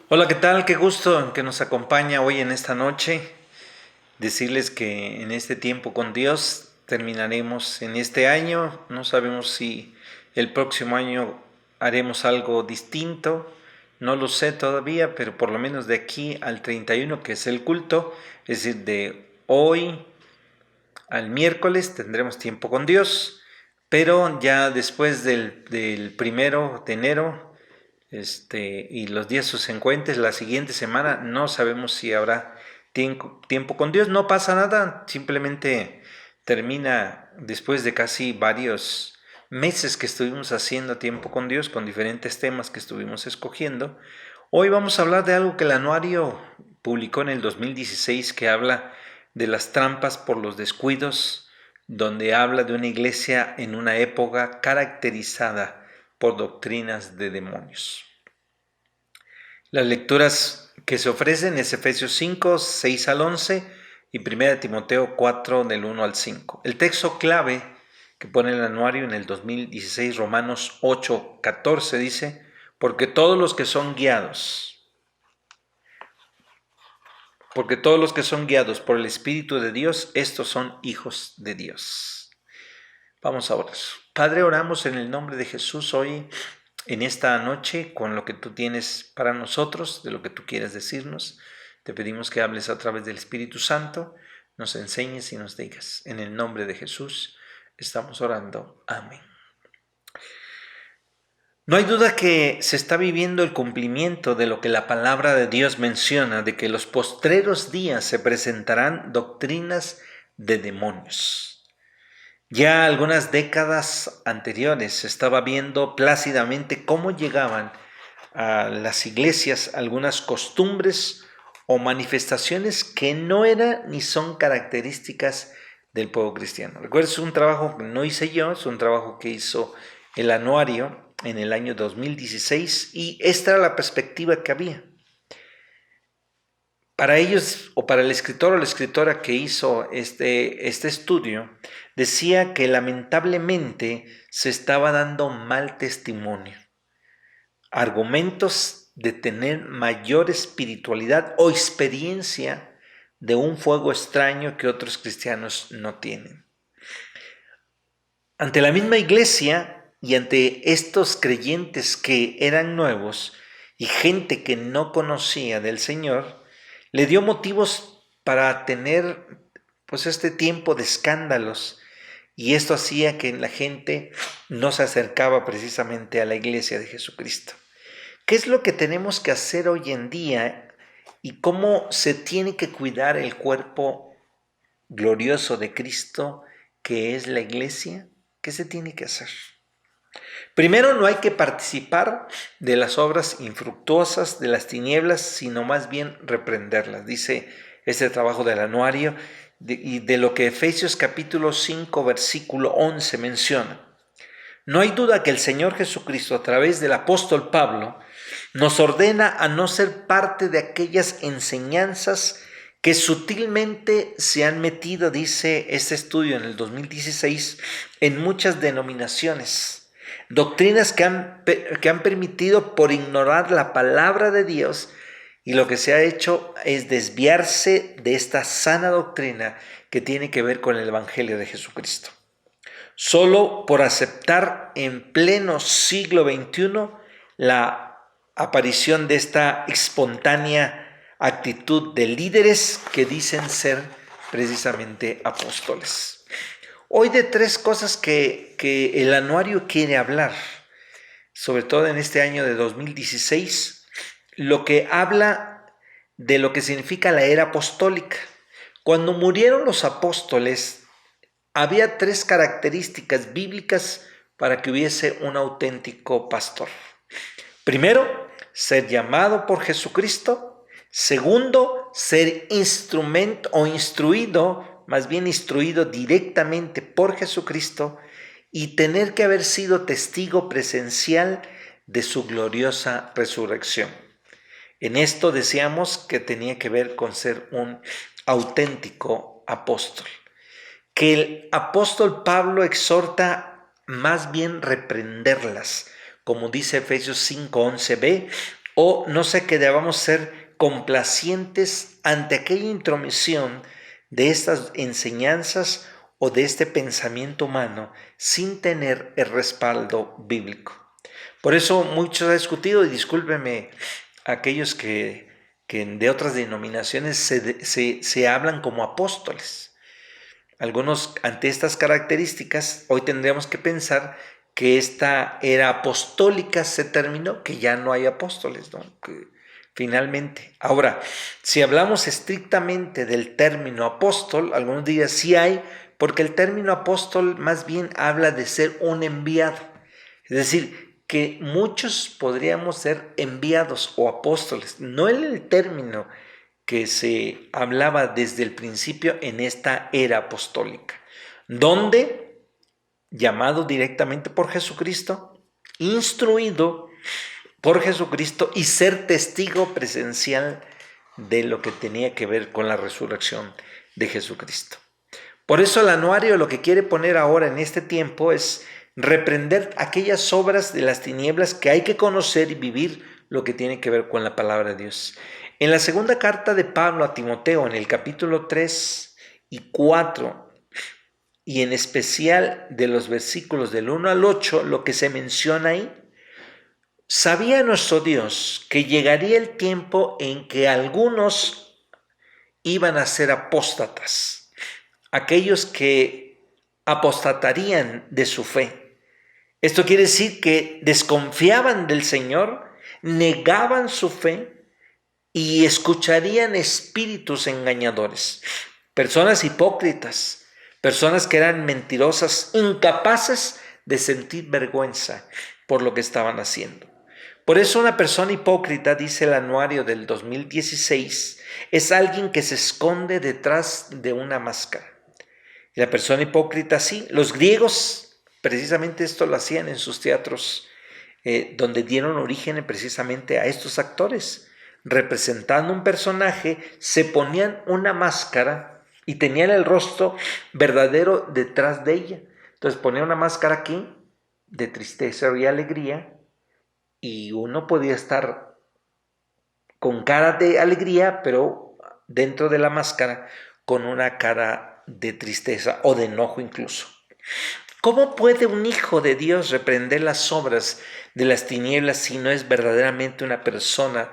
Hola, ¿qué tal? Qué gusto que nos acompaña hoy en esta noche. Decirles que en este tiempo con Dios terminaremos en este año. No sabemos si el próximo año haremos algo distinto. No lo sé todavía, pero por lo menos de aquí al 31, que es el culto, es decir, de hoy al miércoles tendremos tiempo con Dios. Pero ya después del 1 de enero y los días subsecuentes, la siguiente semana, no sabemos si habrá tiempo con Dios. No pasa nada, simplemente termina después de casi varios meses que estuvimos haciendo tiempo con Dios, con diferentes temas que estuvimos escogiendo. Hoy vamos a hablar de algo que el anuario publicó en el 2016, que habla de las trampas por los descuidos, donde habla de una iglesia en una época caracterizada por doctrinas de demonios. Las lecturas que se ofrecen es Efesios 5, 6 al 11 y 1 Timoteo 4, del 1 al 5. El texto clave que pone el anuario en el 2016, Romanos 8, 14, dice: porque todos los que son guiados por el Espíritu de Dios, estos son hijos de Dios. Vamos a orar. Padre, oramos en el nombre de Jesús hoy, en esta noche, con lo que tú tienes para nosotros, de lo que tú quieres decirnos. Te pedimos que hables a través del Espíritu Santo, nos enseñes y nos digas. En el nombre de Jesús estamos orando. Amén. No hay duda que se está viviendo el cumplimiento de lo que la palabra de Dios menciona, de que en los postreros días se presentarán doctrinas de demonios. Ya algunas décadas anteriores se estaba viendo plácidamente cómo llegaban a las iglesias algunas costumbres o manifestaciones que no eran ni son características del pueblo cristiano. Recuerda, es un trabajo que no hice yo, es un trabajo que hizo el anuario en el año 2016, y esta era la perspectiva que había. Para ellos, o para el escritor o la escritora que hizo este estudio, decía que lamentablemente se estaba dando mal testimonio, argumentos de tener mayor espiritualidad o experiencia de un fuego extraño que otros cristianos no tienen. Ante la misma iglesia y ante estos creyentes que eran nuevos y gente que no conocía del Señor, le dio motivos para tener este tiempo de escándalos, y esto hacía que la gente no se acercaba precisamente a la iglesia de Jesucristo. ¿Qué es lo que tenemos que hacer hoy en día y cómo se tiene que cuidar el cuerpo glorioso de Cristo, que es la iglesia? ¿Qué se tiene que hacer? Primero, no hay que participar de las obras infructuosas de las tinieblas, sino más bien reprenderlas. Dice este trabajo del anuario, y de lo que Efesios capítulo 5, versículo 11 menciona. No hay duda que el Señor Jesucristo, a través del apóstol Pablo, nos ordena a no ser parte de aquellas enseñanzas que sutilmente se han metido, dice este estudio en el 2016, en muchas denominaciones. Doctrinas que han permitido, por ignorar la palabra de Dios, y lo que se ha hecho es desviarse de esta sana doctrina que tiene que ver con el Evangelio de Jesucristo. Solo por aceptar en pleno siglo XXI la aparición de esta espontánea actitud de líderes que dicen ser precisamente apóstoles. Hoy de tres cosas que el anuario quiere hablar, sobre todo en este año de 2016, lo que habla de lo que significa la era apostólica. Cuando murieron los apóstoles, había tres características bíblicas para que hubiese un auténtico pastor. Primero, ser llamado por Jesucristo. Segundo, ser instrumento o instruido, más bien instruido directamente por Jesucristo, y tener que haber sido testigo presencial de su gloriosa resurrección. En esto decíamos que tenía que ver con ser un auténtico apóstol. Que el apóstol Pablo exhorta más bien reprenderlas, como dice Efesios 5:11b, o no sé que debamos ser complacientes ante aquella intromisión de estas enseñanzas o de este pensamiento humano sin tener el respaldo bíblico. Por eso muchos han discutido, y discúlpeme aquellos que de otras denominaciones se hablan como apóstoles. Algunos, ante estas características, hoy tendríamos que pensar que esta era apostólica se terminó, que ya no hay apóstoles, ¿no? Que finalmente. Ahora, si hablamos estrictamente del término apóstol, algunos dirían sí hay, porque el término apóstol más bien habla de ser un enviado. Es decir, que muchos podríamos ser enviados o apóstoles, no en el término que se hablaba desde el principio en esta era apostólica, donde, llamado directamente por Jesucristo, instruido por Jesucristo y ser testigo presencial de lo que tenía que ver con la resurrección de Jesucristo. Por eso el anuario lo que quiere poner ahora en este tiempo es reprender aquellas obras de las tinieblas que hay que conocer y vivir lo que tiene que ver con la palabra de Dios. En la segunda carta de Pablo a Timoteo, en el capítulo 3 y 4, y en especial de los versículos del 1 al 8, lo que se menciona ahí, sabía nuestro Dios que llegaría el tiempo en que algunos iban a ser apóstatas, aquellos que apostatarían de su fe. Esto quiere decir que desconfiaban del Señor, negaban su fe y escucharían espíritus engañadores, personas hipócritas, personas que eran mentirosas, incapaces de sentir vergüenza por lo que estaban haciendo. Por eso una persona hipócrita, dice el anuario del 2016, es alguien que se esconde detrás de una máscara. Y la persona hipócrita, sí, los griegos precisamente esto lo hacían en sus teatros, donde dieron origen precisamente a estos actores. Representando un personaje, se ponían una máscara y tenían el rostro verdadero detrás de ella. Entonces ponían una máscara aquí de tristeza y alegría, y uno podía estar con cara de alegría, pero dentro de la máscara con una cara de tristeza o de enojo incluso. ¿Cómo puede un hijo de Dios reprender las obras de las tinieblas si no es verdaderamente una persona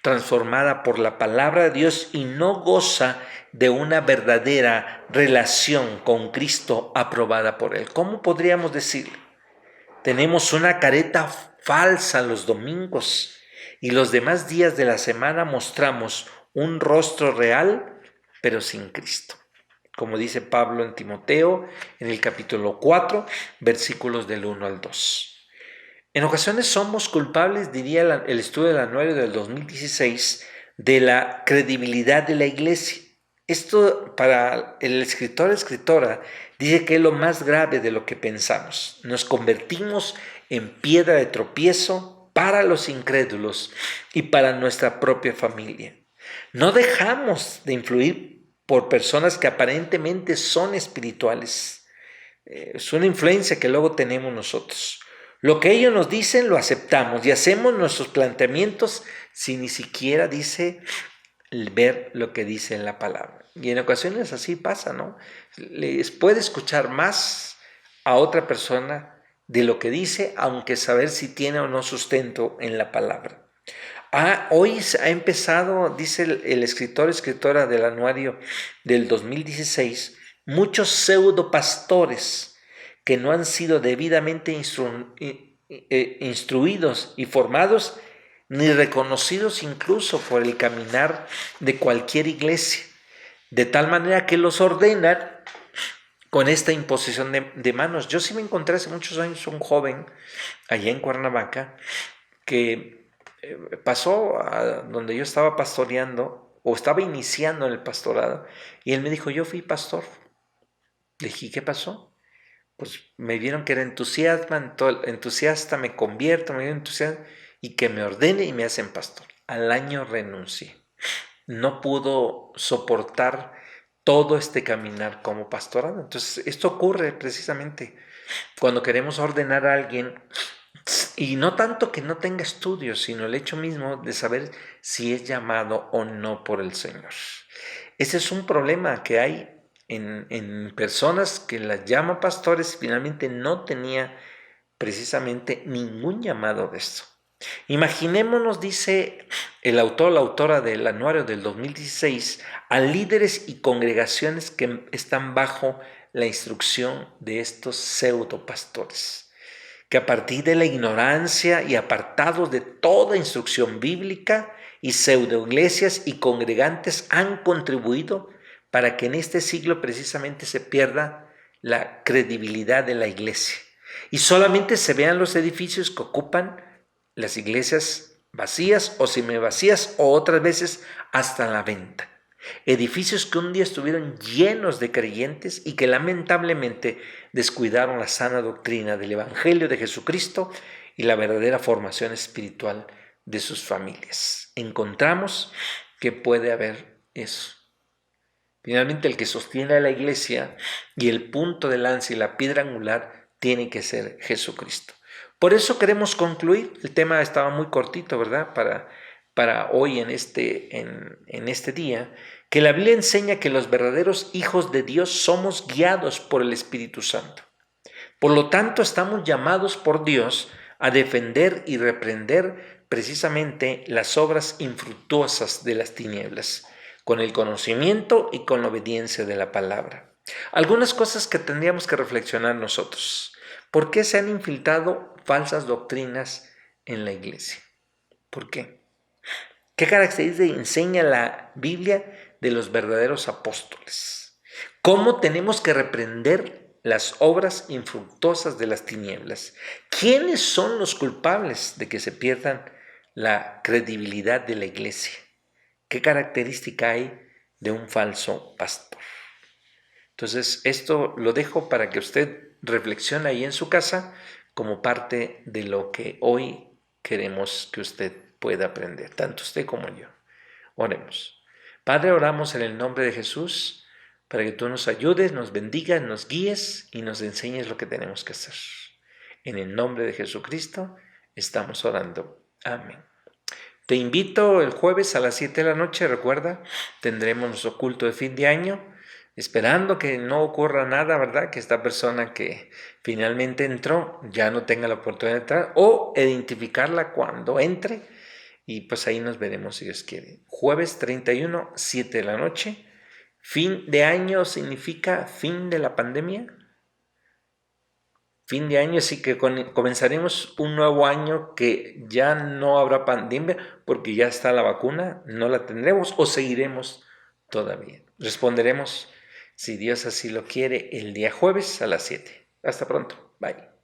transformada por la palabra de Dios y no goza de una verdadera relación con Cristo aprobada por Él? ¿Cómo podríamos decirlo? Tenemos una careta falsa los domingos y los demás días de la semana mostramos un rostro real, pero sin Cristo. Como dice Pablo en Timoteo, en el capítulo 4, versículos del 1 al 2. En ocasiones somos culpables, diría el estudio del anuario del 2016, de la credibilidad de la iglesia. Esto para el escritora dice que es lo más grave de lo que pensamos. Nos convertimos en piedra de tropiezo para los incrédulos y para nuestra propia familia. No dejamos de influir por personas que aparentemente son espirituales. Es una influencia que luego tenemos nosotros. Lo que ellos nos dicen lo aceptamos y hacemos nuestros planteamientos sin ni siquiera ver lo que dice en la palabra. Y en ocasiones así pasa, ¿no? Les puede escuchar más a otra persona de lo que dice, aunque saber si tiene o no sustento en la palabra. Hoy ha empezado, dice el escritora del anuario del 2016, muchos pseudo pastores que no han sido debidamente instruidos y formados, ni reconocidos incluso por el caminar de cualquier iglesia, de tal manera que los ordenan con esta imposición de manos. Yo sí me encontré hace muchos años un joven allá en Cuernavaca que pasó a donde yo estaba pastoreando o estaba iniciando en el pastorado, y él me dijo: yo fui pastor. Le dije: ¿qué pasó? Pues me vieron que era entusiasta, me convierto, me vieron entusiasta, y que me ordene y me hacen pastor. Al año renuncié. No pudo soportar todo este caminar como pastorado. Entonces esto ocurre precisamente cuando queremos ordenar a alguien. Y no tanto que no tenga estudios, sino el hecho mismo de saber si es llamado o no por el Señor. Ese es un problema que hay en personas que las llaman pastores y finalmente no tenía precisamente ningún llamado de esto. Imaginémonos, dice el autor, la autora del anuario del 2016, a líderes y congregaciones que están bajo la instrucción de estos pseudopastores, que a partir de la ignorancia y apartados de toda instrucción bíblica y pseudoiglesias y congregantes han contribuido para que en este siglo precisamente se pierda la credibilidad de la iglesia y solamente se vean los edificios que ocupan las iglesias vacías o semivacías o otras veces hasta la venta. Edificios que un día estuvieron llenos de creyentes y que lamentablemente descuidaron la sana doctrina del Evangelio de Jesucristo y la verdadera formación espiritual de sus familias. Encontramos que puede haber eso. Finalmente, el que sostiene a la iglesia y el punto de lanza y la piedra angular tiene que ser Jesucristo. Por eso queremos concluir. El tema estaba muy cortito, ¿verdad? Para hoy en este día, que la Biblia enseña que los verdaderos hijos de Dios somos guiados por el Espíritu Santo. Por lo tanto, estamos llamados por Dios a defender y reprender precisamente las obras infructuosas de las tinieblas, con el conocimiento y con la obediencia de la palabra. Algunas cosas que tendríamos que reflexionar nosotros. ¿Por qué se han infiltrado falsas doctrinas en la iglesia? ¿Por qué? ¿Qué características enseña la Biblia de los verdaderos apóstoles? ¿Cómo tenemos que reprender las obras infructuosas de las tinieblas? ¿Quiénes son los culpables de que se pierdan la credibilidad de la iglesia? ¿Qué característica hay de un falso pastor? Entonces, esto lo dejo para que usted reflexione ahí en su casa como parte de lo que hoy queremos que usted pueda aprender, tanto usted como yo. Oremos. Padre, oramos en el nombre de Jesús para que tú nos ayudes, nos bendigas, nos guíes y nos enseñes lo que tenemos que hacer. En el nombre de Jesucristo estamos orando. Amén. Te invito el jueves a las 7 de la noche, recuerda, tendremos nuestro culto de fin de año, esperando que no ocurra nada, ¿verdad? Que esta persona que finalmente entró ya no tenga la oportunidad de entrar o identificarla cuando entre y pues ahí nos veremos si Dios quiere. Jueves 31, 7 de la noche. Fin de año significa fin de la pandemia. Fin de año, así que comenzaremos un nuevo año que ya no habrá pandemia porque ya está la vacuna, no la tendremos o seguiremos todavía. Responderemos, si Dios así lo quiere, el día jueves a las 7. Hasta pronto. Bye.